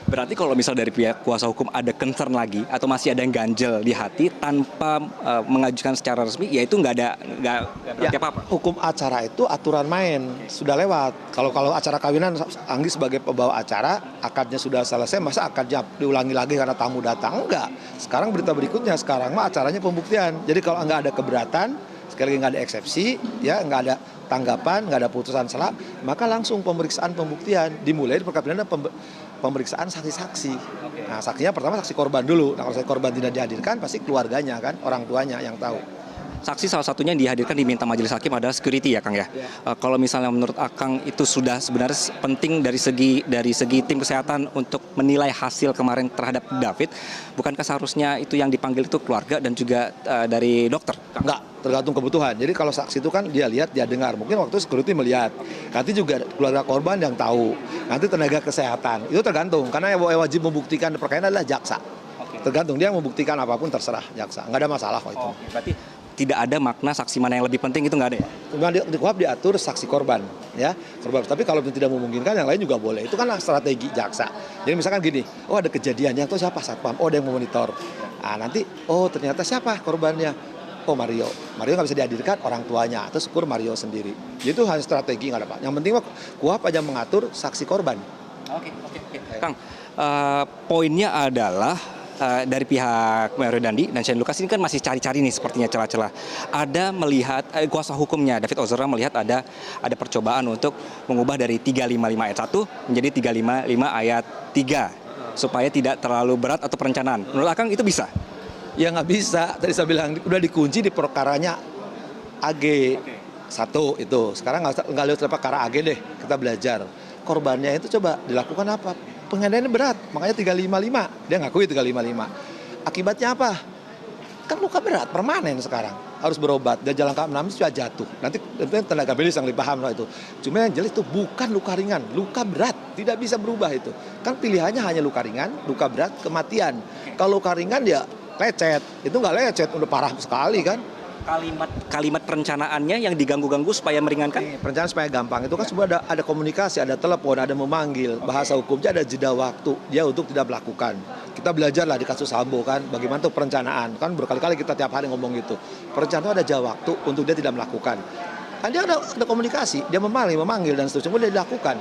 Berarti kalau misal dari pihak kuasa hukum ada concern lagi atau masih ada yang ganjel di hati tanpa mengajukan secara resmi, ya itu nggak berarti Ya, apa-apa. hukum acara itu aturan main, sudah lewat. Kalau acara kawinan, Anggi sebagai pembawa acara, akadnya sudah selesai, masa akadnya diulangi lagi karena tamu datang? Enggak. Sekarang berita berikutnya, sekarang mah acaranya pembuktian. Jadi kalau nggak ada keberatan, sekali lagi nggak ada eksepsi, ya nggak ada tanggapan, nggak ada putusan salah, maka langsung pemeriksaan pembuktian. Dimulai di perkara pidana pemeriksaan saksi-saksi. Nah, saksinya pertama saksi korban dulu. Nah, kalau saksi korban tidak dihadirkan, pasti keluarganya kan, orang tuanya yang tahu. Saksi salah satunya yang dihadirkan diminta majelis hakim adalah security ya Kang ya. Kalau misalnya menurut Akang itu sudah sebenarnya penting dari segi tim kesehatan untuk menilai hasil kemarin terhadap David, bukankah seharusnya itu yang dipanggil itu keluarga dan juga dari dokter? Enggak, tergantung kebutuhan. Jadi kalau saksi itu kan dia lihat, dia dengar. Mungkin waktu security melihat. Nanti juga keluarga korban yang tahu. Nanti tenaga kesehatan. Itu tergantung. Karena yang wajib membuktikan perkara adalah jaksa. Tergantung dia membuktikan apapun terserah jaksa. Nggak ada masalah kok itu. Berarti tidak ada makna saksi mana yang lebih penting itu nggak ada ya? Cuma di KUHP diatur saksi korban, ya korban. Tapi kalau tidak memungkinkan yang lain juga boleh. Itu kan strategi jaksa. Jadi misalkan gini, oh ada kejadian yang tahu siapa satpam, oh ada yang memonitor. Ah nanti, oh ternyata siapa korbannya? Oh Mario nggak bisa dihadirkan orang tuanya, atau syukur Mario sendiri. Itu hanya strategi nggak ada Pak. Yang penting KUHP aja mengatur saksi korban. Oke. Kang, poinnya adalah dari pihak Mario Dandi dan Shane Lucas ini kan masih cari-cari nih sepertinya celah-celah. Ada melihat kuasa hukumnya David Ozora melihat ada percobaan untuk mengubah dari 355 ayat 1 menjadi 355 ayat 3 supaya tidak terlalu berat atau perencanaan. Menurut Akang itu bisa? Ya nggak bisa. Tadi saya bilang udah dikunci di perkaranya AG 1 itu. Sekarang nggak lihat perkara AG deh. Kita belajar. Korbannya itu coba dilakukan apa? Penganiayaannya berat, makanya 355. Dia ngakui 355. Akibatnya apa? Kan luka berat, permanen sekarang. Harus berobat. Dia jalan kaki 6 sudah jatuh. Nanti tenaga medis yang lebih paham lah itu. Cuma yang jelas itu bukan luka ringan, luka berat. Tidak bisa berubah itu. Kan pilihannya hanya luka ringan, luka berat, kematian. Kalau luka ringan dia lecet. Itu nggak lecet, udah parah sekali kan. Kalimat perencanaannya yang diganggu-ganggu supaya meringankan? Perencanaan supaya gampang itu kan semua ada komunikasi, ada telepon, ada memanggil. Bahasa hukumnya ada jeda waktu dia untuk tidak melakukan. Kita belajarlah di kasus Sambo kan, bagaimana tuh perencanaan. Kan berkali-kali kita tiap hari ngomong gitu. Perencanaan ada jeda waktu untuk dia tidak melakukan. Kan dia ada komunikasi, dia memanggil dan seterusnya, dia dilakukan.